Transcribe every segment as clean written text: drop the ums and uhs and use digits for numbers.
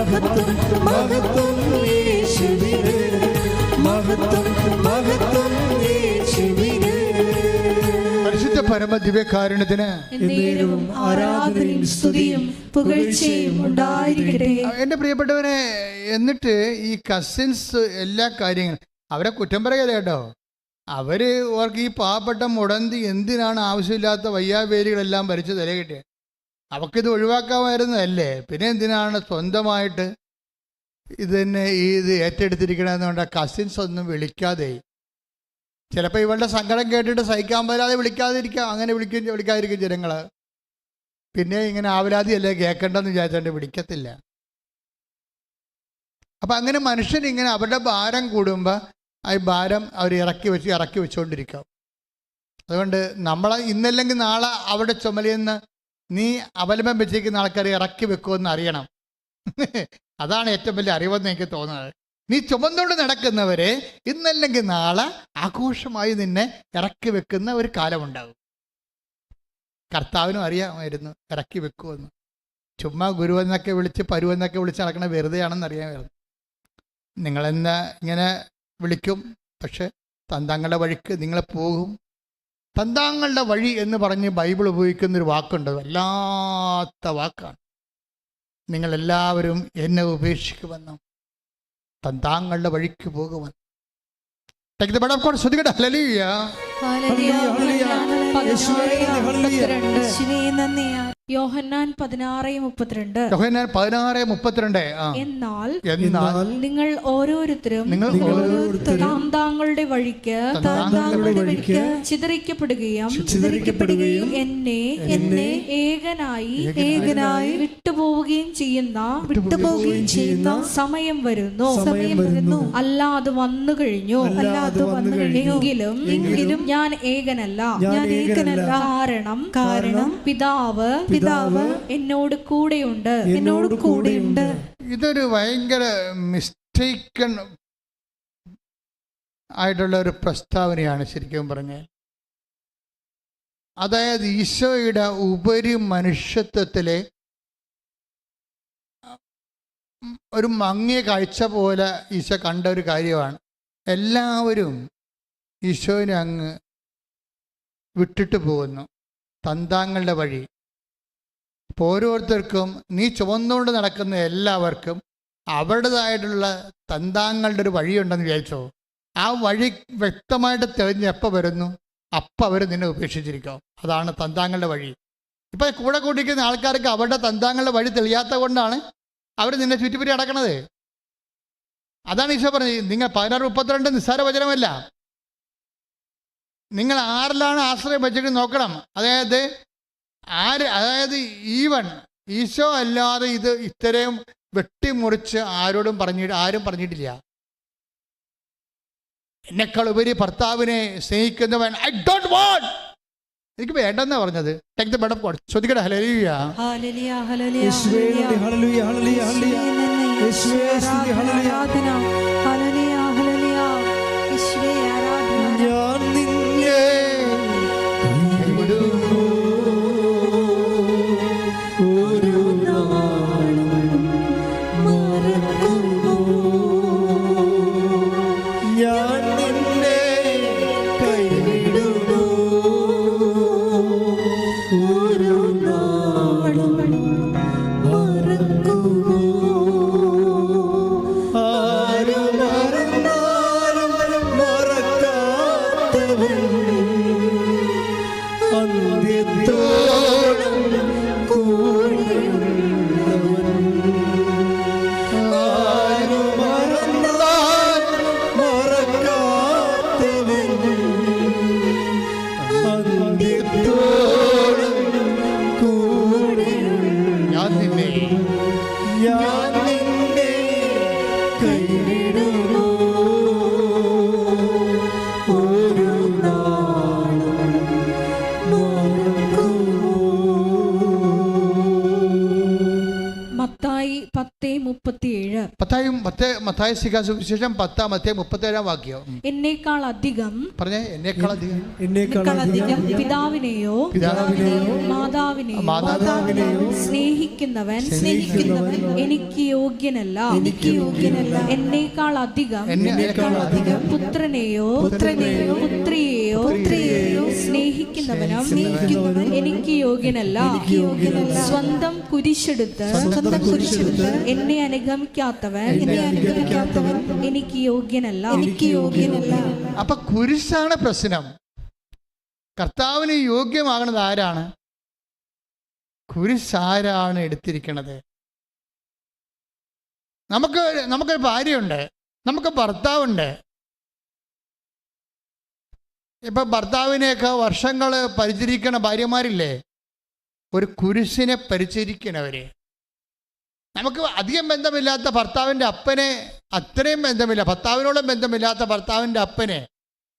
മഹത്വം മഹത്വം യേശുവിന്, മഹത്വം മഹത്വം യേശുവിന്. പരിശുദ്ധ പരമ ദിവ്യകാരുണ്യത്തിന് ആരാധനയും സ്തുതിയും പുകഴ്ചയും ഉണ്ടായിരിക്കട്ടെ. എൻ്റെ പ്രിയപ്പെട്ടവരെ, എന്നിട്ട് ഈ കസിൻസ് എല്ലാ കാര്യങ്ങളും അവരെ കുറ്റം പറയല്ല കേട്ടോ. അവർക്ക് ഈ പാവപ്പെട്ട മുടന്തി എന്തിനാണ് ആവശ്യമില്ലാത്ത വയ്യാവേലികളെല്ലാം ഭരിച്ച് തല കിട്ടിയത്? അവക്കിത് ഒഴിവാക്കാമായിരുന്നതല്ലേ? പിന്നെ എന്തിനാണ് സ്വന്തമായിട്ട് ഇത് തന്നെ ഇത് ഏറ്റെടുത്തിരിക്കണമെന്നുകൊണ്ട് കസിൻസ് ഒന്നും വിളിക്കാതെ? ചിലപ്പോൾ ഇവളുടെ സങ്കടം കേട്ടിട്ട് സഹിക്കാൻ പറ്റാതെ വിളിക്കാതിരിക്കാം. അങ്ങനെ വിളിക്കാതിരിക്കും ജനങ്ങൾ. പിന്നെ ഇങ്ങനെ ആവലാതിയല്ലേ കേൾക്കേണ്ടെന്ന് വിചാരിച്ചാണ്ട് വിളിക്കത്തില്ല. അപ്പം അങ്ങനെ മനുഷ്യൻ ഇങ്ങനെ അവരുടെ ഭാരം കൂടുമ്പോൾ ആ ഭാരം അവർ ഇറക്കി വെച്ചുകൊണ്ടിരിക്കാം. അതുകൊണ്ട് നമ്മളെ ഇന്നല്ലെങ്കിൽ നാളെ അവിടെ ചുമലിന്ന് നീ അവലംബം വെച്ചിരിക്കുന്ന ആൾക്കാരെ ഇറക്കി വെക്കുമെന്ന് അറിയണം. അതാണ് ഏറ്റവും വലിയ അറിവെന്ന് എനിക്ക് തോന്നുന്നത്. നീ ചുമന്നുകൊണ്ട് നടക്കുന്നവരെ ഇന്നല്ലെങ്കിൽ നാളെ ആഘോഷമായി നിന്നെ ഇറക്കി വെക്കുന്ന ഒരു കാലമുണ്ടാകും. കർത്താവിനും അറിയാമായിരുന്നു ഇറക്കി വെക്കുമെന്ന്. ചുമ്മാ ഗുരുവെന്നൊക്കെ വിളിച്ച് പരുവെന്നൊക്കെ വിളിച്ച് നടക്കണ വെറുതെയാണെന്ന് അറിയാമായിരുന്നു. നിങ്ങളെന്താ ഇങ്ങനെ വിളിക്കും, പക്ഷെ തന്താങ്ങളുടെ വഴിക്ക് നിങ്ങളെ പോകും. തന്താങ്ങളുടെ വഴി എന്ന് പറഞ്ഞ് ബൈബിൾ ഉപയോഗിക്കുന്നൊരു വാക്കുണ്ട്, വല്ലാത്ത വാക്കാണ്. നിങ്ങളെല്ലാവരും എന്നെ ഉപേക്ഷിക്കുമെന്നും തന്താങ്ങളുടെ വഴിക്ക് പോകുമെന്ന്. യോഹന്നാൻ 16:32. എന്നാൽ നിങ്ങൾ ഓരോരുത്തരും താങ്കളുടെ വഴിക്ക് ചിതറിക്കപ്പെടുകയും എന്നെ ഏകനായി വിട്ടുപോവുകയും ചെയ്യുന്ന സമയം വരുന്നു. അല്ലാതെ വന്നു കഴിഞ്ഞു. എങ്കിലും ഞാൻ ഏകനല്ല. കാരണം പിതാവ് എന്നോട് കൂടെയുണ്ട്. ഇതൊരു ഭയങ്കര മിസ്റ്റേക്കൺ ആയിട്ടുള്ള ഒരു പ്രസ്താവനയാണ് ശരിക്കും പറഞ്ഞാൽ. അതായത് ഈശോയുടെ ഉപരി മനുഷ്യത്വത്തിലെ ഒരു മങ്ങിയ കാഴ്ച പോലെ ഈശോ കണ്ട ഒരു കാര്യമാണ്. എല്ലാവരും ഈശോനെ അങ്ങ് വിട്ടിട്ട് പോകുന്നു, തന്താങ്ങളുടെ വഴി. അപ്പോൾ ഓരോരുത്തർക്കും നീ ചുമന്നുകൊണ്ട് നടക്കുന്ന എല്ലാവർക്കും അവരുടേതായിട്ടുള്ള തന്താങ്ങളുടെ ഒരു വഴിയുണ്ടെന്ന് വിചാരിച്ചോ. ആ വഴി വ്യക്തമായിട്ട് തെളിഞ്ഞ് എപ്പോൾ വരുന്നു അപ്പം അവർ നിന്നെ ഉപേക്ഷിച്ചിരിക്കും. അതാണ് തന്താങ്ങളുടെ വഴി. ഇപ്പം കൂടെ കൂട്ടിക്കുന്ന ആൾക്കാർക്ക് അവരുടെ തന്താങ്ങളുടെ വഴി തെളിയാത്ത കൊണ്ടാണ് അവർ നിന്നെ ചുറ്റിപ്പറ്റി നടക്കണത്. അതാണ് ഈശോ പറഞ്ഞത്. നിങ്ങൾ 16:32 നിസ്സാര വചനമല്ല. നിങ്ങൾ ആരിലാണ് ആശ്രയം വെച്ചിട്ട് നോക്കണം. അതായത് ഈവൻ ഈശോ അല്ലാതെ ഇത് ഇത്രയും വെട്ടിമുറിച്ച് ആരും പറഞ്ഞിട്ടില്ല. എന്നെക്കാൾ ഉപരി ഭർത്താവിനെ സ്നേഹിക്കുന്നവൻ ഐ ഡോണ്ട് വാണ്ട്, എനിക്ക് വേണ്ടെന്നാ പറഞ്ഞത്. ശ്രദ്ധിക്കട്ടെ. Hallelujah, hallelujah, hallelujah, hallelujah, hallelujah, hallelujah, യേശുവേ ആരാധന. ഞാൻ നിന്നെ 10:37. മത്തായി സുവിശേഷം 10:37 എന്നേക്കാൾ അധികം പറഞ്ഞേ, എന്നേക്കാൾ അധികം പിതാവിനെയോ മാതാവിനെയോ സ്നേഹിക്കുന്നവൻ എനിക്ക് യോഗ്യനല്ല. എന്നേക്കാൾ അധികം പുത്രനെയോ പുത്രിയെയോ സ്നേഹിക്കുന്നവനും എനിക്ക് യോഗ്യനല്ല. സ്വന്തം കുരിശെടുത്ത് എന്നെ അനുഗമിക്കാത്തവൻ എനിക്ക് യോഗ്യനല്ല. അപ്പൊ കുരിശാണ് പ്രശ്നം. കർത്താവിന് യോഗ്യമാകുന്നത് ആരാണ്? കുരിശാരാണ് എടുത്തിരിക്കുന്നത്? നമുക്കൊരു ഭാര്യയുണ്ട്, നമുക്ക് ഭർത്താവുണ്ട്. ഇപ്പൊ ഭർത്താവിനെയൊക്കെ വർഷങ്ങൾ പരിചരിക്കണ ഭാര്യമാരില്ലേ, ഒരു കുരിശിനെ പരിചരിക്കണവര്. നമുക്ക് അധികം ബന്ധമില്ലാത്ത ഭർത്താവിൻ്റെ അപ്പനെ, അത്രയും ബന്ധമില്ല, ഭർത്താവിനോടും ബന്ധമില്ലാത്ത ഭർത്താവിൻ്റെ അപ്പനെ,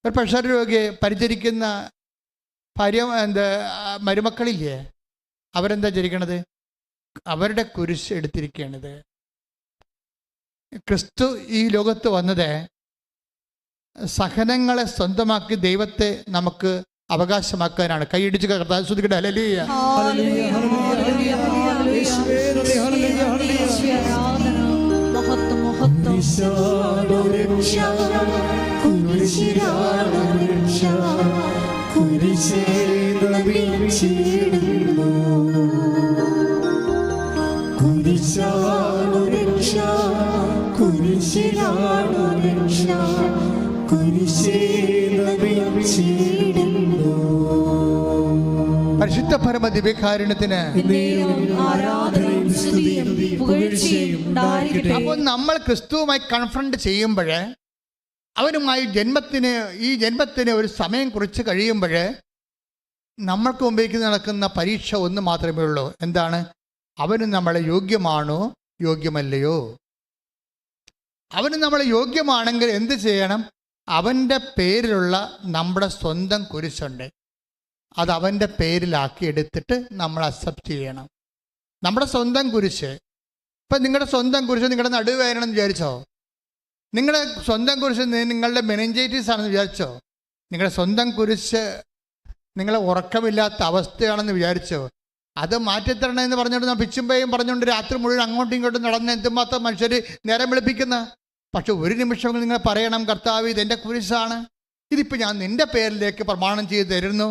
ഒരു പ്രഷർ രോഗിയെ പരിചരിക്കുന്ന മരുമക്കളില്ലേ, അവരെന്താ ചരിക്കണത്? അവരുടെ കുരിശ് എടുത്തിരിക്കുകയാണിത്. ക്രിസ്തു ഈ ലോകത്ത് വന്നത് സഹനങ്ങളെ സ്വന്തമാക്കി ദൈവത്തെ നമുക്ക് അവകാശമാക്കാനാണ്. കൈയിടിച്ച് കർത്താവ് സ്തുതിക്കട്ടെ. ഹല്ലേലൂയ. പരിശുദ്ധ പരമ ദിവ്യകാരുണ്യത്തിന്. അപ്പോൾ നമ്മൾ ക്രിസ്തുവുമായി കൺഫ്രണ്ട് ചെയ്യുമ്പോൾ, അവനുമായി ഈ ജന്മത്തിന് ഒരു സമയം കുറിച്ച് കഴിയുമ്പോൾ, നമ്മൾക്ക് മുമ്പേക്ക് നടക്കുന്ന പരീക്ഷ ഒന്ന് മാത്രമേ ഉള്ളൂ. എന്താണ്? അവന് നമ്മളെ യോഗ്യമാണോ യോഗ്യമല്ലയോ? അവന് നമ്മളെ യോഗ്യമാണെങ്കിൽ എന്ത് ചെയ്യണം? അവൻ്റെ പേരിലുള്ള നമ്മുടെ സ്വന്തം കുരിശുണ്ട്, അത് അവൻ്റെ പേരിലാക്കി എടുത്തിട്ട് നമ്മൾ അക്സെപ്റ്റ് ചെയ്യണം. നമ്മുടെ സ്വന്തം കുരിശ്. ഇപ്പം നിങ്ങളുടെ സ്വന്തം കുരിശ് നിങ്ങളുടെ നടുവേദനയെന്ന് വിചാരിച്ചോ? നിങ്ങളുടെ സ്വന്തം കുരിശ് നിങ്ങളുടെ മെനിഞ്ചൈറ്റിസ് ആണെന്ന് വിചാരിച്ചോ? നിങ്ങളുടെ സ്വന്തം കുരിശ് നിങ്ങളെ ഉറക്കമില്ലാത്ത അവസ്ഥയാണെന്ന് വിചാരിച്ചോ? അത് മാറ്റിത്തരണമെന്ന് പറഞ്ഞുകൊണ്ട് ഞാൻ പിച്ചുമ്പയും പറഞ്ഞുകൊണ്ട് രാത്രി മുഴുവൻ അങ്ങോട്ടും ഇങ്ങോട്ടും നടന്ന് എന്തുമാത്രം മനുഷ്യർ നേരം വെളുപ്പിക്കുന്ന. പക്ഷെ ഒരു നിമിഷം നിങ്ങൾ പറയണം, കർത്താവ് ഇതെൻ്റെ കുരിശാണ്, ഇതിപ്പോൾ ഞാൻ നിൻ്റെ പേരിലേക്ക് പ്രമാണം ചെയ്ത് തരുന്നു,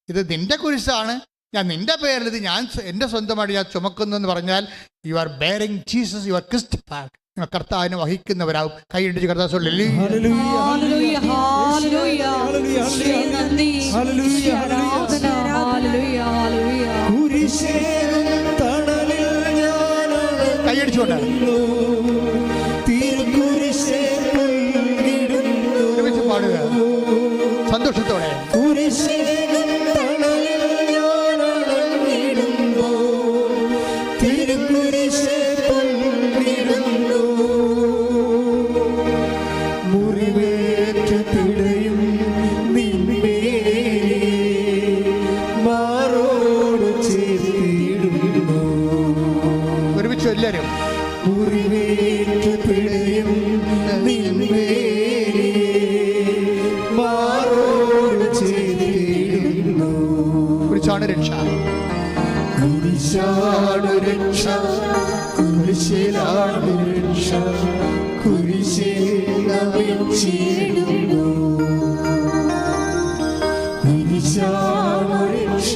ഇത് നിൻ്റെ കുരിശാണ്, ഞാൻ നിൻ്റെ പേരിൽ ഇത് ഞാൻ എൻ്റെ സ്വന്തമായിട്ട് ഞാൻ ചുമക്കുന്നു എന്ന് പറഞ്ഞാൽ you are bearing Jesus, you are Christified. നിങ്ങൾ കർത്താവിനെ വഹിക്കുന്നവരാവും. കൈയിടിച്ച് കർത്താവ് കൈയടിച്ചോട്ടെ. പാടുക സന്തോഷത്തോടെ. ഒരുമിച്ച് എല്ലാവരും കുരിശാണ് രക്ഷ. കുരിശാണ് രക്ഷ, കുരിശിലാണ് രക്ഷ, കുരിശിലാണ് രക്ഷ,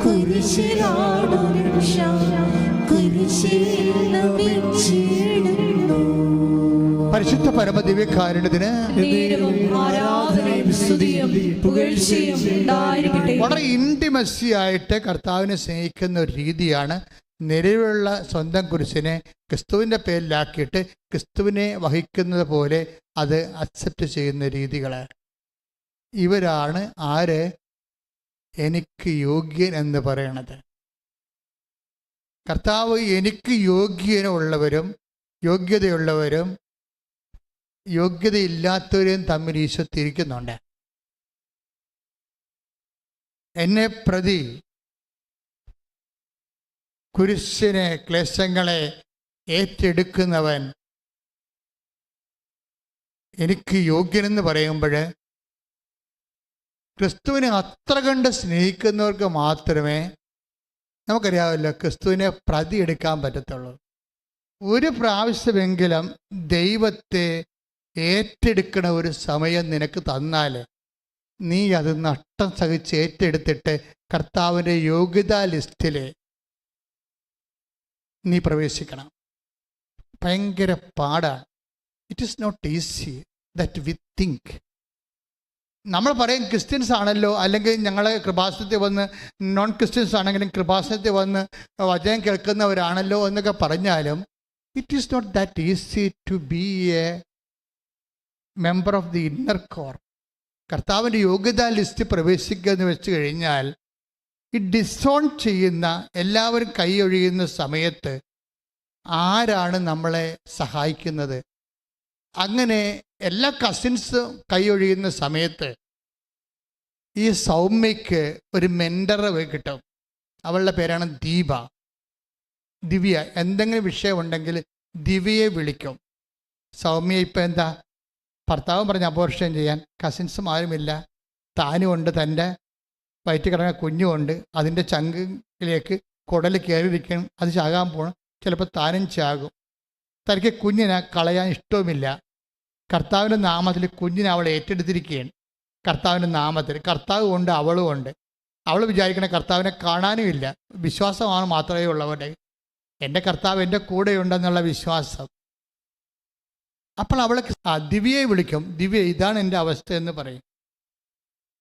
കുരിശിലാണ് രക്ഷ, പരിശുദ്ധ പരമ ദിവ്യകാരുണ്യത്തിന് വളരെ ഇന്റിമസി ആയിട്ട് കർത്താവിനെ സ്നേഹിക്കുന്ന ഒരു രീതിയാണ് നിലവിലുള്ള സ്വന്തം കുരിശിനെ ക്രിസ്തുവിൻ്റെ പേരിലാക്കിയിട്ട് ക്രിസ്തുവിനെ വഹിക്കുന്നത് പോലെ അത് അക്സെപ്റ്റ് ചെയ്യുന്ന രീതികൾ. ഇവരാണ് ആര്? എനിക്ക് യോഗ്യൻ എന്ന് പറയണത്. കർത്താവ് എനിക്ക് യോഗ്യതയുള്ളവരും യോഗ്യതയില്ലാത്തവരെയും തമ്മിൽ ഈശോ തിരിക്കുന്നുണ്ട്. എന്നെ പ്രതി കുരിശിനെ, ക്ലേശങ്ങളെ, ഏറ്റെടുക്കുന്നവൻ എനിക്ക് യോഗ്യനെന്ന് പറയുമ്പോൾ ക്രിസ്തുവിനെ അത്ര കണ്ട് സ്നേഹിക്കുന്നവർക്ക് മാത്രമേ നമുക്കറിയാമല്ലോ ക്രിസ്തുവിനെ പ്രതിയെടുക്കാൻ പറ്റത്തുള്ളൂ. ഒരു പ്രാവശ്യമെങ്കിലും ദൈവത്തെ ഏറ്റെടുക്കണ ഒരു സമയം നിനക്ക് തന്നാൽ നീ അത് നഷ്ടം സഹിച്ച് ഏറ്റെടുത്തിട്ട് കർത്താവിൻ്റെ യോഗ്യതാ ലിസ്റ്റിൽ നീ പ്രവേശിക്കണം. ഭയങ്കര പാടാണ്. It is not easy that we think. നമ്മൾ പറയും ക്രിസ്ത്യൻസ് ആണല്ലോ, അല്ലെങ്കിൽ ഞങ്ങൾ കൃപാസനത്തിൽ വന്ന്, നോൺ ക്രിസ്ത്യൻസ് ആണെങ്കിലും കൃപാസനത്തിൽ വന്ന് വചനം കേൾക്കുന്നവരാണല്ലോ എന്നൊക്കെ പറഞ്ഞാലും it is not that easy to be a member of the inner core. കർത്താവിൻ്റെ യോഗ്യതാ ലിസ്റ്റ് പ്രവേശിക്കുക എന്ന് വെച്ച് കഴിഞ്ഞാൽ ഈ ഡിസോൺ ചെയ്യുന്ന എല്ലാവരും കൈയൊഴിയുന്ന സമയത്ത് ആരാണ് നമ്മളെ സഹായിക്കുന്നത്? അങ്ങനെ എല്ലാ കസിൻസും കൈയൊഴിയുന്ന സമയത്ത് ഈ സൗമ്യയ്ക്ക് ഒരു മെൻറ്ററെ കിട്ടും. അവളുടെ പേരാണ് ദീപ. ദിവ്യ എന്തെങ്കിലും വിഷയമുണ്ടെങ്കിൽ ദിവ്യയെ വിളിക്കും. സൗമ്യ ഇപ്പം എന്താ, ഭർത്താവ് പറഞ്ഞ് അബോർഷൻ ചെയ്യാൻ, കസിൻസും ആരുമില്ല, താനുമുണ്ട്, തൻ്റെ വയറ്റിൽ കിടക്കുന്ന കുഞ്ഞുമുണ്ട്, അതിൻ്റെ ചങ്കിലേക്ക് കുടൽ കയറിയിരിക്കണം, അത് ചാകാൻ പോകണം, ചിലപ്പോൾ താനും ചാകും. തനിക്ക് കുഞ്ഞിനെ കളയാൻ ഇഷ്ടവുമില്ല. കർത്താവിൻ്റെ നാമത്തിൽ കുഞ്ഞിനെ അവൾ ഏറ്റെടുത്തിരിക്കുകയാണ്. കർത്താവിൻ്റെ നാമത്തിൽ കർത്താവ് ഉണ്ട്, അവളും ഉണ്ട്. അവൾ വിചാരിക്കണ കർത്താവിനെ കാണാനും ഇല്ല, വിശ്വാസമാണ് മാത്രമേ ഉള്ളവരുടെ. എൻ്റെ കർത്താവ് എൻ്റെ കൂടെയുണ്ടെന്നുള്ള വിശ്വാസം. അപ്പോൾ അവളെ ദിവ്യയെ വിളിക്കും. ദിവ്യ, ഇതാണ് എൻ്റെ അവസ്ഥ എന്ന് പറയും.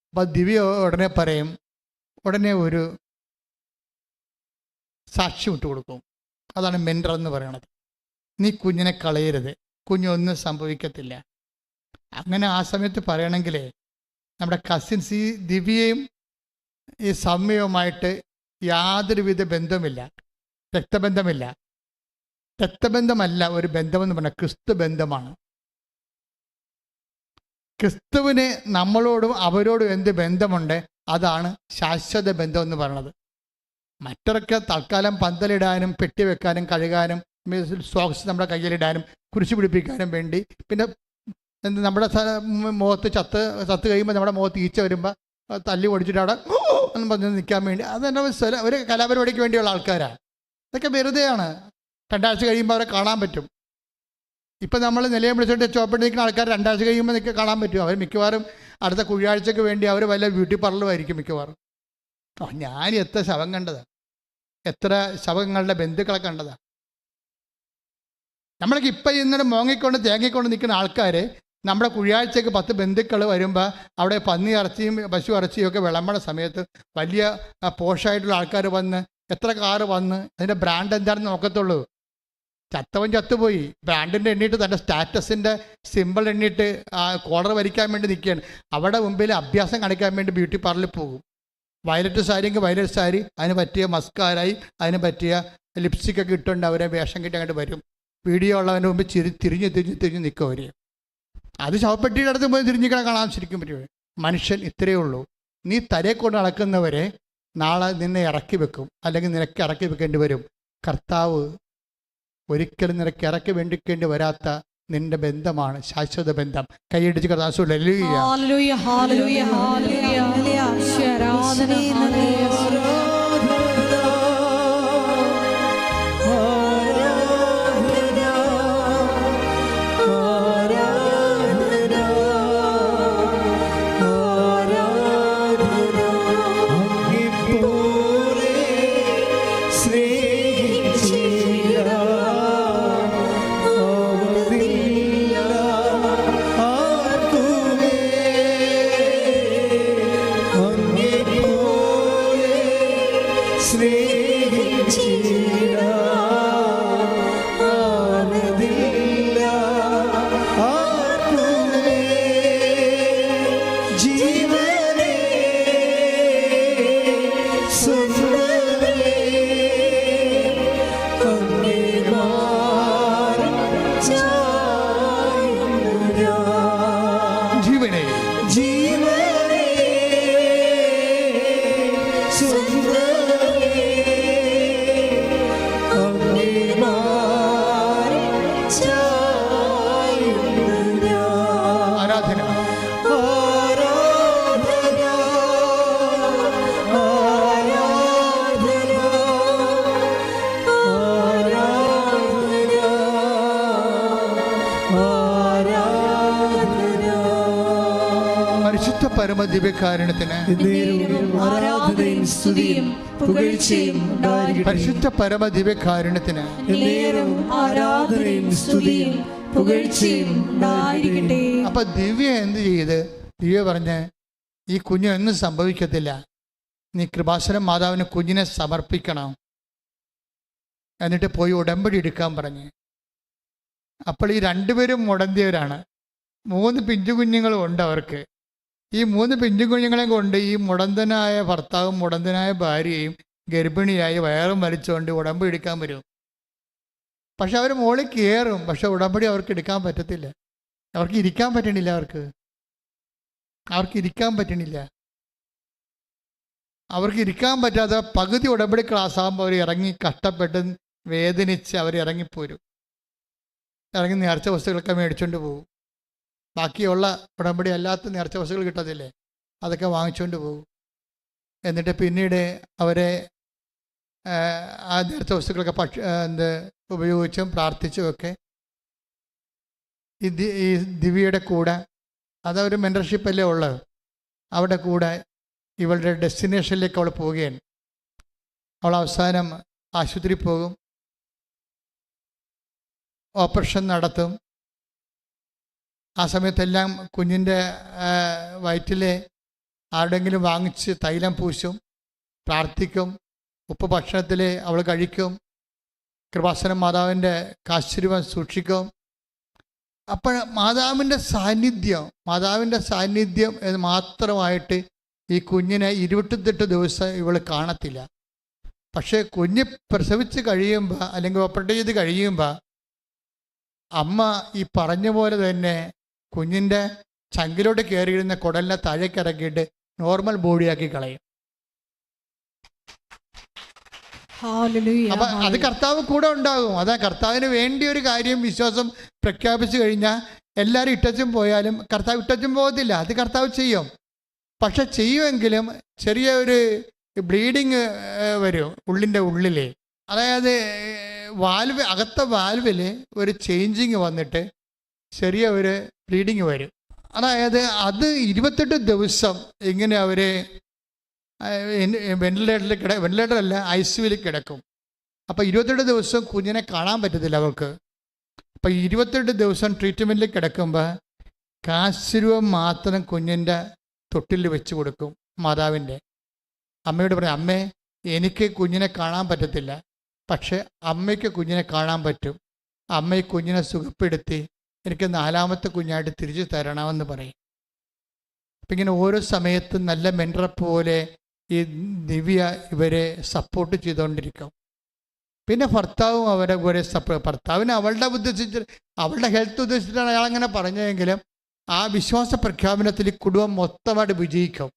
അപ്പം ദിവ്യ ഉടനെ പറയും, ഉടനെ ഒരു സാക്ഷ്യം ഇട്ട് കൊടുക്കും. അതാണ് മെൻറ്റർ എന്ന് പറയണത്. നീ കുഞ്ഞിനെ കളയരുത്, കുഞ്ഞൊന്നും സംഭവിക്കത്തില്ല. അങ്ങനെ ആ സമയത്ത് പറയണമെങ്കിലേ നമ്മുടെ കസിൻസ് ഈ ദിവ്യയും ഈ സൗമ്യവുമായിട്ട് യാതൊരുവിധ ബന്ധവുമില്ല, രക്തബന്ധമില്ല. രക്തബന്ധമല്ല ഒരു ബന്ധമെന്ന് പറഞ്ഞാൽ ക്രിസ്തു ബന്ധമാണ്. ക്രിസ്തുവിന് നമ്മളോടും അവരോടും എന്ത് ബന്ധമുണ്ട്, അതാണ് ശാശ്വത ബന്ധം എന്ന് പറയുന്നത്. മറ്റൊക്കെ തൽക്കാലം പന്തലിടാനും പെട്ടി വെക്കാനും കഴുകാനും സോക്സ് നമ്മുടെ കയ്യിലിടാനും കുരിശ് പിടിപ്പിക്കാനും വേണ്ടി, പിന്നെ നമ്മുടെ മുഖത്ത് ചത്ത് കഴിയുമ്പോൾ നമ്മുടെ മുഖത്ത് ഈച്ച വരുമ്പോൾ തല്ലി ഓടിച്ചിട്ട് അവിടെ എന്ന് പറഞ്ഞ് നിൽക്കാൻ വേണ്ടി, അതെന്നെ ഒരു കലാപരിപാടിക്ക് വേണ്ടിയുള്ള ആൾക്കാരാണ്. ഇതൊക്കെ വെറുതെയാണ്. 2 ആഴ്ച കഴിയുമ്പോൾ അവരെ കാണാൻ പറ്റും. ഇപ്പം നമ്മൾ നിലയം വിളിച്ചിട്ട് ചോപ്പിട്ട് നിൽക്കുന്ന ആൾക്കാർ 2 ആഴ്ച കഴിയുമ്പോൾ കാണാൻ പറ്റും. അവർ മിക്കവാറും അടുത്ത കുഴിയാഴ്ചക്ക് വേണ്ടി അവർ വല്ല ബ്യൂട്ടി പാർലറുമായിരിക്കും മിക്കവാറും. ഞാൻ എത്ര ശവം കണ്ടതാണ്, എത്ര ശവങ്ങളുടെ ബന്ധുക്കളെ കണ്ടതാണ്. നമ്മളൊക്കെ ഇപ്പം ഇന്നലെ മോങ്ങിക്കൊണ്ട് തേങ്ങിക്കൊണ്ട് നിൽക്കുന്ന ആൾക്കാർ നമ്മുടെ കുഴിയാഴ്ചക്ക് 10 ബന്ധുക്കൾ വരുമ്പോൾ അവിടെ പന്നി ഇറച്ചിയും പശു ഇറച്ചിയും ഒക്കെ വിളമ്പണ സമയത്ത് വലിയ പോഷായിട്ടുള്ള ആൾക്കാർ വന്ന്, എത്ര കാറ് വന്ന്, അതിൻ്റെ ബ്രാൻഡ് എന്താണെന്ന് നോക്കത്തുള്ളൂ. ചത്തവൻ ചത്തുപോയി, ബ്രാൻഡിൻ്റെ എണ്ണിയിട്ട് തൻ്റെ സ്റ്റാറ്റസിൻ്റെ സിമ്പിൾ എണ്ണിയിട്ട് കോളർ വരിക്കാൻ വേണ്ടി നിൽക്കുകയാണ്. അവിടെ മുമ്പിൽ അഭ്യാസം കാണിക്കാൻ വേണ്ടി ബ്യൂട്ടി പാർലറിൽ പോകും. വയലറ്റ് സാരിയെങ്കിൽ വയലറ്റ് സാരി, അതിന് പറ്റിയ മസ്കാരായി, അതിന് പറ്റിയ ലിപ്സ്റ്റിക്കൊക്കെ ഇട്ടുകൊണ്ട് അവരെ വേഷം കിട്ടി അങ്ങോട്ട് വരും. വീഡിയോ ഉള്ളവൻ്റെ മുമ്പ് തിരിഞ്ഞ് നിൽക്കും അവർ. അത് ശവപ്പെട്ടിയുടെ അടുത്ത് പോയി തിരിഞ്ഞിക്കണ കാണാൻ ശരിക്കും പറ്റുമോ? മനുഷ്യൻ ഇത്രയേ ഉള്ളൂ. നീ തലയെ കൊണ്ട് നടക്കുന്നവരെ നാളെ നിന്നെ ഇറക്കി വെക്കും, അല്ലെങ്കിൽ നിനക്ക് ഇറക്കി വെക്കേണ്ടി വരും. കർത്താവ് ഒരിക്കലും നിനക്ക് ഇറക്കി വേണ്ടിക്കേണ്ടി വരാത്ത നിന്റെ ബന്ധമാണ് ശാശ്വത ബന്ധം. കൈയടിച്ച് കർത്താവ് പരമദിവ്യകാരുണ്യത്തിന് എന്നേരവും ആരാധനയും സ്തുതിയും പുകഴ്ചയും ഉണ്ടായിരിക്കട്ടെ. പരിശുദ്ധ പരമദിവ്യകാരുണ്യത്തിന് എന്നേരവും ആരാധനയും സ്തുതിയും പുകഴ്ചയും ഉണ്ടായിരിക്കട്ടെ. അപ്പൊ ദിവ്യ എന്ത് ചെയ്ത്? ദിവ്യ പറഞ്ഞ് ഈ കുഞ്ഞ് ഒന്നും സംഭവിക്കത്തില്ല, നീ കൃപാസനം മാതാവിന് കുഞ്ഞിനെ സമർപ്പിക്കണം, എന്നിട്ട് പോയി ഉടമ്പടി എടുക്കാൻ പറഞ്ഞ്. അപ്പോൾ ഈ രണ്ടുപേരും മുടന്തിയവരാണ്. 3 പിഞ്ചു കുഞ്ഞുങ്ങളും ഉണ്ട് അവർക്ക്. ഈ 3 പിഞ്ചു കുഞ്ഞുങ്ങളെയും കൊണ്ട് ഈ മുടന്തനായ ഭർത്താവും മുടന്തനായ ഭാര്യയും ഗർഭിണിയായി വയറും വലിച്ചുകൊണ്ട് ഉടമ്പടി എടുക്കാൻ വരും. പക്ഷെ അവർ മുകളിൽ കയറും, പക്ഷെ ഉടമ്പടി അവർക്ക് എടുക്കാൻ പറ്റത്തില്ല. അവർക്ക് ഇരിക്കാൻ പറ്റണില്ല. അവർക്ക് ഇരിക്കാൻ പറ്റണില്ല. അവർക്ക് ഇരിക്കാൻ പറ്റാതെ പകുതി ഉടമ്പടി ക്ലാസ് ആകുമ്പോൾ അവർ ഇറങ്ങി കഷ്ടപ്പെട്ട് വേദനിച്ച് അവർ ഇറങ്ങിപ്പോരും. ഇറങ്ങി നേർച്ച വസ്തുക്കളൊക്കെ മേടിച്ചുകൊണ്ട് പോകും. ബാക്കിയുള്ള ഉടമ്പടി അല്ലാത്ത നേർച്ച വസ്തുക്കൾ കിട്ടത്തില്ലേ, അതൊക്കെ വാങ്ങിച്ചുകൊണ്ട് പോകും. എന്നിട്ട് പിന്നീട് അവരെ ആ നേർച്ച വസ്തുക്കളൊക്കെ ഉപയോഗിച്ചും പ്രാർത്ഥിച്ചുമൊക്കെ ഈ ദിവ്യയുടെ കൂടെ, അതൊരു മെൻറ്റർഷിപ്പല്ലേ ഉള്ളത്, അവിടെ കൂടെ ഇവളുടെ ഡെസ്റ്റിനേഷനിലേക്ക് അവൾ പോവുകയാണ്. അവൾ അവസാനം ആശുപത്രി പോകും, ഓപ്പറേഷൻ നടത്തും. ആ സമയത്തെല്ലാം കുഞ്ഞിൻ്റെ വയറ്റിലെ ആരുടെങ്കിലും വാങ്ങിച്ച് തൈലം പൂശും, പ്രാർത്ഥിക്കും, ഉപ്പ് ഭക്ഷണത്തിൽ അവൾ കഴിക്കും, കൃപാസനം മാതാവിൻ്റെ കാശുരൂപം സൂക്ഷിക്കും. അപ്പോൾ മാതാവിൻ്റെ സാന്നിധ്യം എന്ന് മാത്രമായിട്ട് ഈ കുഞ്ഞിനെ 28 ദിവസം ഇവൾ കാണത്തില്ല. പക്ഷേ കുഞ്ഞ് പ്രസവിച്ച് കഴിയുമ്പോൾ അല്ലെങ്കിൽ ഓപ്പറേറ്റ് ചെയ്ത് കഴിയുമ്പോൾ അമ്മ ഈ പറഞ്ഞ പോലെ തന്നെ കുഞ്ഞിൻ്റെ ചങ്കിലോട്ട് കയറിയിരുന്ന കുടലിനെ താഴേക്ക് ഇറക്കിയിട്ട് നോർമൽ ബോഡിയാക്കി കളയും. അപ്പം അത് കർത്താവ് കൂടെ ഉണ്ടാകും. അതാ കർത്താവിന് വേണ്ടി ഒരു കാര്യം വിശ്വാസം പ്രഖ്യാപിച്ചു കഴിഞ്ഞാൽ എല്ലാവരും ഇട്ടച്ചും പോയാലും കർത്താവ് ഇട്ടച്ചും പോകത്തില്ല, അത് കർത്താവ് ചെയ്യും. പക്ഷെ ചെയ്യുമെങ്കിലും ചെറിയ ഒരു ബ്ലീഡിങ് വരും ഉള്ളിൻ്റെ ഉള്ളിൽ. അതായത് അകത്തെ വാൽവിൽ ഒരു ചേഞ്ചിങ് വന്നിട്ട് ചെറിയ ഒരു ബ്ലീഡിങ് വരും. അതായത് അത് 28 ദിവസം ഇങ്ങനെ അവർ വെന്റിലേറ്ററല്ല ICUവിൽ കിടക്കും. അപ്പോൾ 28 ദിവസം കുഞ്ഞിനെ കാണാൻ പറ്റത്തില്ല അവർക്ക്. അപ്പോൾ 28 ദിവസം ട്രീറ്റ്മെൻറ്റിൽ കിടക്കുമ്പോൾ കാശുരൂപം മാത്രം കുഞ്ഞിൻ്റെ തൊട്ടിൽ വെച്ച് കൊടുക്കും മാതാവിൻ്റെ. അമ്മയോട് പറയും, അമ്മേ എനിക്ക് കുഞ്ഞിനെ കാണാൻ പറ്റത്തില്ല, പക്ഷെ അമ്മയ്ക്ക് കുഞ്ഞിനെ കാണാൻ പറ്റും. അമ്മ ഈ കുഞ്ഞിനെ സുഖപ്പെടുത്തി എനിക്ക് 4ാമത്തെ കുഞ്ഞായിട്ട് തിരിച്ചു തരണമെന്ന് പറയും. അപ്പം ഇങ്ങനെ ഓരോ സമയത്തും നല്ല മെൻറ്ററെ പോലെ ഈ ദിവ്യ ഇവരെ സപ്പോർട്ട് ചെയ്തുകൊണ്ടിരിക്കും. പിന്നെ ഭർത്താവും അവരെ കുറെ ഭർത്താവിന് അവളുടെ ഹെൽത്ത് ഉദ്ദേശിച്ചിട്ടാണ് അയാളങ്ങനെ പറഞ്ഞതെങ്കിലും ആ വിശ്വാസ പ്രഖ്യാപനത്തിൽ കുടുംബം മൊത്തമായിട്ട് വിജയിക്കും.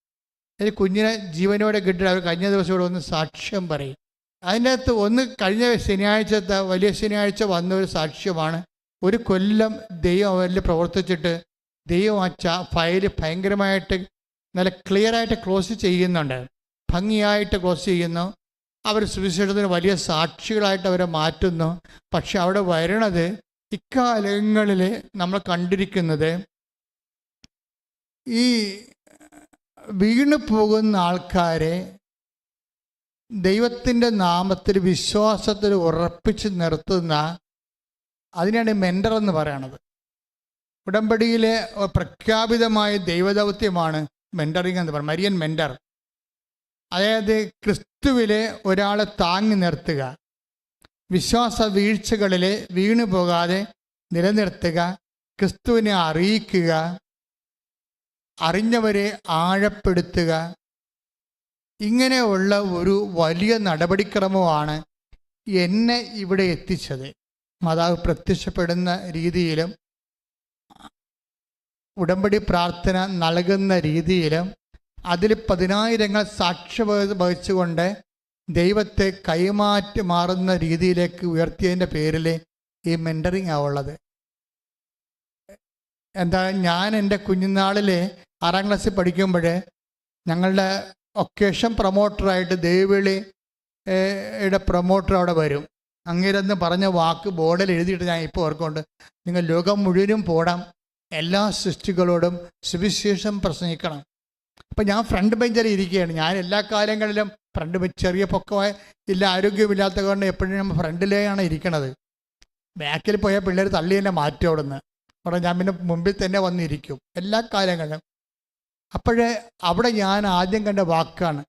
കുഞ്ഞിനെ ജീവനോടെ കിട്ടിയിട്ട് അവർ കഴിഞ്ഞ ദിവസം ഇവിടെ ഒന്ന് സാക്ഷ്യം പറയും. അതിൻ്റെ അകത്ത് ഒന്ന് കഴിഞ്ഞ ശനിയാഴ്ചത്തെ വലിയ ശനിയാഴ്ച വന്ന ഒരു സാക്ഷ്യമാണ്. 1 കൊല്ലം ദൈവം അവരിൽ പ്രവർത്തിച്ചിട്ട് ദൈവം ആ ഫയല് ഭയങ്കരമായിട്ട് നല്ല ക്ലിയറായിട്ട് ക്ലോസ് ചെയ്യുന്നുണ്ട്, ഭംഗിയായിട്ട് ക്ലോസ് ചെയ്യുന്നു. അവർ സുവിശേഷത്തിന് വലിയ സാക്ഷികളായിട്ട് അവരെ മാറ്റുന്നു. പക്ഷെ അവിടെ വരണത് ഇക്കാലങ്ങളിൽ നമ്മൾ കണ്ടിരിക്കുന്നത് ഈ വീണു പോകുന്ന ആൾക്കാരെ ദൈവത്തിൻ്റെ നാമത്തിൽ വിശ്വാസത്തിൽ ഉറപ്പിച്ച് നിർത്തുന്ന, അതിനാണ് മെൻറ്റർ എന്ന് പറയണത്. ഉടമ്പടിയിലെ പ്രഖ്യാപിതമായ ദൈവദൗത്യമാണ് മെൻറ്ററിങ് എന്ന് പറയുന്നത്, മരിയൻ മെൻറ്റർ. അതായത് ക്രിസ്തുവിലെ ഒരാളെ താങ്ങി നിർത്തുക, വിശ്വാസ വീഴ്ചകളിൽ വീണു പോകാതെ നിലനിർത്തുക, ക്രിസ്തുവിനെ അറിയിക്കുക, അറിഞ്ഞവരെ ആഴപ്പെടുത്തുക. ഇങ്ങനെയുള്ള ഒരു വലിയ നടപടിക്രമമാണ് എന്നെ ഇവിടെ എത്തിച്ചത്. മാതാവ് പ്രത്യക്ഷപ്പെടുന്ന രീതിയിലും ഉടമ്പടി പ്രാർത്ഥന നൽകുന്ന രീതിയിലും അതിൽ 10,000 സാക്ഷ്യം വഹിച്ചുകൊണ്ട് ദൈവത്തെ കൈമാറ്റി മാറുന്ന രീതിയിലേക്ക് ഉയർത്തിയതിൻ്റെ പേരിൽ ഈ മെൻറ്ററിങ് ആവുള്ളത്. എന്താ, ഞാൻ എൻ്റെ കുഞ്ഞുനാളിൽ 6ാം ക്ലാസ്സിൽ പഠിക്കുമ്പോൾ ഞങ്ങളുടെ ഒക്കേഷൻ പ്രൊമോട്ടറായിട്ട് ദേവിളിയുടെ പ്രൊമോട്ടർ അവിടെ വരും. അങ്ങേരെന്ന് പറഞ്ഞ വാക്ക് ബോർഡിൽ എഴുതിയിട്ട് ഞാൻ ഇപ്പോൾ ഓർക്കുന്നുണ്ട്. നിങ്ങൾ ലോകം മുഴുവനും പോടാം, എല്ലാ സൃഷ്ടികളോടും സുവിശേഷം പ്രസംഗിക്കണം. അപ്പം ഞാൻ ഫ്രണ്ട് ബെഞ്ചിൽ ഇരിക്കുകയാണ്. ഞാൻ എല്ലാ കാലങ്ങളിലും ഫ്രണ്ട് ബെഞ്ച്, ചെറിയ പൊക്കമായ ഇല്ല, ആരോഗ്യമില്ലാത്ത കൊണ്ട് എപ്പോഴും നമ്മൾ ഫ്രണ്ടിലാണ് ഇരിക്കണത്. ബാക്കിൽ പോയാൽ പിള്ളേർ തള്ളി തന്നെ മാറ്റും അവിടുന്ന്. അവിടെ ഞാൻ പിന്നെ മുമ്പിൽ തന്നെ വന്നിരിക്കും എല്ലാ കാലങ്ങളിലും. അപ്പോഴേ അവിടെ ഞാൻ ആദ്യം കണ്ട വാക്കാണ്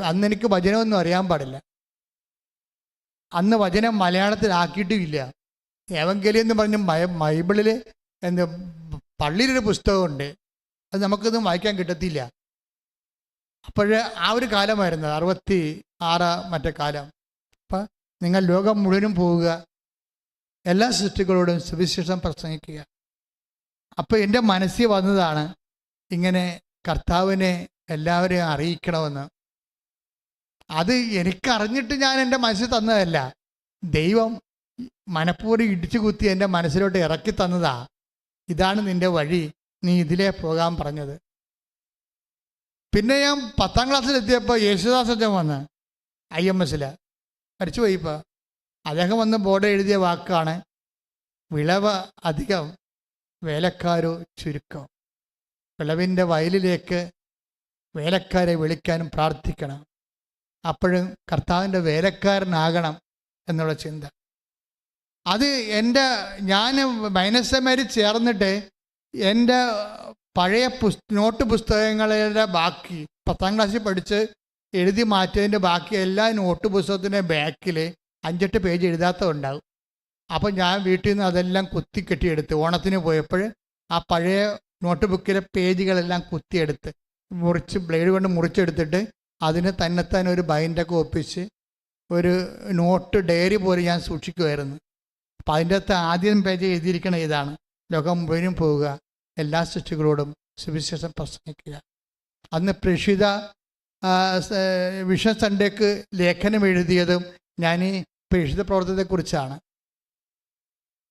അന്ന് എനിക്ക് വചനമൊന്നും അറിയാൻ പാടില്ല. അന്ന് വചനം മലയാളത്തിലാക്കിയിട്ടുമില്ല. എവങ്കേലിയം എന്ന് പറഞ്ഞ ബൈബിളിൽ പള്ളിയിലൊരു പുസ്തകമുണ്ട്, അത് നമുക്കൊന്നും വായിക്കാൻ കിട്ടത്തില്ല. അപ്പോഴേ ആ ഒരു കാലമായിരുന്നു 66 മറ്റേ കാലം. അപ്പം നിങ്ങൾ ലോകം മുഴുവനും പോവുക, എല്ലാ സൃഷ്ടികളോടും സുവിശേഷം പ്രസംഗിക്കുക. അപ്പോൾ എൻ്റെ മനസ്സിൽ വന്നതാണ് ഇങ്ങനെ കർത്താവിനെ എല്ലാവരെയും അറിയിക്കണമെന്ന്. അത് എനിക്കറിഞ്ഞിട്ട് ഞാൻ എൻ്റെ മനസ്സിൽ തന്നതല്ല, ദൈവം മനഃപൂർവ്വം ഇടിച്ചു കുത്തി എൻ്റെ മനസ്സിലോട്ട് ഇറക്കി തന്നതാ. ഇതാണ് നിൻ്റെ വഴി, നീ ഇതിലേ പോകാൻ പറഞ്ഞത്. പിന്നെ ഞാൻ 10ാം ക്ലാസ്സിലെത്തിയപ്പോൾ യേശുദാസൻ വന്ന് IMS മരിച്ചുപോയിപ്പോൾ അദ്ദേഹം വന്ന് ബോർഡ് എഴുതിയ വാക്കാണ് വിളവ് അധികം വേലക്കാരോ ചുരുക്കം. വിളവിൻ്റെ വയലിലേക്ക് വേലക്കാരെ വിളിക്കാനും പ്രാർത്ഥിക്കണം, അപ്പോഴും കർത്താവിൻ്റെ വേലക്കാരനാകണം എന്നുള്ള ചിന്ത. അത് ഞാൻ മൈനസ്സമാരി ചേർന്നിട്ട് എൻ്റെ പഴയ നോട്ട് പുസ്തകങ്ങളുടെ ബാക്കി 10ാം ക്ലാസ്സിൽ പഠിച്ച് എഴുതി മാറ്റിയതിൻ്റെ ബാക്കി എല്ലാ നോട്ട് പുസ്തകത്തിൻ്റെ ബാക്കിൽ 5-8 പേജ് എഴുതാത്തതുണ്ടാവും. അപ്പം ഞാൻ വീട്ടിൽ നിന്ന് അതെല്ലാം കുത്തിക്കെട്ടിയെടുത്ത് ഓണത്തിന് പോയപ്പോൾ ആ പഴയ നോട്ട് ബുക്കിലെ പേജുകളെല്ലാം കുത്തിയെടുത്ത് ബ്ലേഡ് കൊണ്ട് മുറിച്ചെടുത്തിട്ട് അതിന് തന്നെത്താൻ ഒരു ബൈൻഡൊക്കെ ഒപ്പിച്ച് ഒരു നോട്ട് ഡയറി പോലെ ഞാൻ സൂക്ഷിക്കുമായിരുന്നു. അപ്പം അതിൻ്റെ അകത്ത് ആദ്യം പേജ് എഴുതിയിരിക്കണ ഇതാണ്: ലോകം മുഴുവനും പോവുക, എല്ലാ സൃഷ്ടികളോടും സുവിശേഷം പ്രസംഗിക്കുക. അന്ന് പ്രേക്ഷിത വിഷൻ സൺഡേക്ക് ലേഖനം എഴുതിയതും ഞാൻ ഈ പ്രേക്ഷിത പ്രവർത്തനത്തെക്കുറിച്ചാണ്.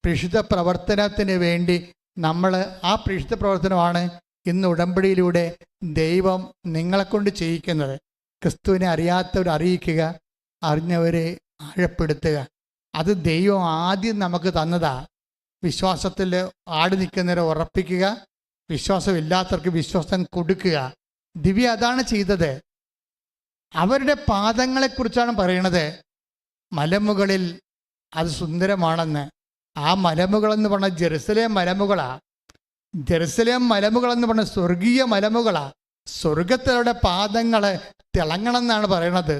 പ്രേക്ഷിത പ്രവർത്തനത്തിന് വേണ്ടി നമ്മൾ ആ പ്രേക്ഷിത പ്രവർത്തനമാണ് ഇന്ന് ഉടമ്പടിയിലൂടെ ദൈവം നിങ്ങളെക്കൊണ്ട് ചെയ്യിക്കുന്നത്. ക്രിസ്തുവിനെ അറിയാത്തവരെ അറിയിക്കുക, അറിഞ്ഞവരെ ആഴപ്പെടുത്തുക. അത് ദൈവം ആദ്യം നമുക്ക് തന്നതാ. വിശ്വാസത്തിൽ ആടി നിൽക്കുന്നവരെ ഉറപ്പിക്കുക, വിശ്വാസമില്ലാത്തവർക്ക് വിശ്വാസം കൊടുക്കുക. ദിവ്യ അതാണ് ചെയ്തത്. അവരുടെ പാദങ്ങളെക്കുറിച്ചാണ് പറയണത്. മലമുകളിൽ അത് സുന്ദരമാണെന്ന്. ആ മലമുകളെന്ന് പറഞ്ഞാൽ ജെറുസലേം മലമുകളാ. ജെറുസലേം മലമുകളെന്ന് പറഞ്ഞാൽ സ്വർഗീയ മലമുകളാ. സ്വർഗത്തിലൂടെ പാദങ്ങൾ തിളങ്ങണം എന്നാണ് പറയണത്.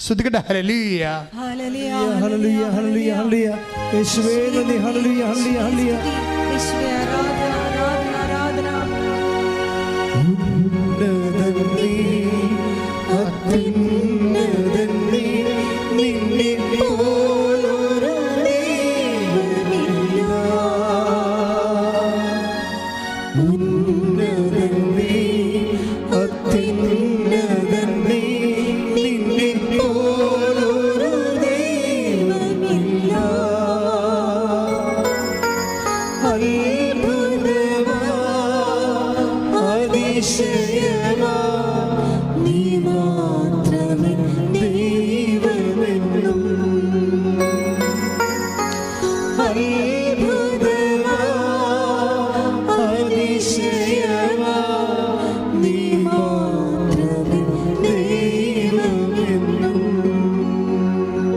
ശ്രുതിക്കട്ടെ, ഹല്ലേലൂയ ഹല്ലേലൂയ ഹല്ലേലൂയ ഹല്ലേലൂയ. യേശുവേ നന്ദി. Hallelujah hallelujah hallelujah.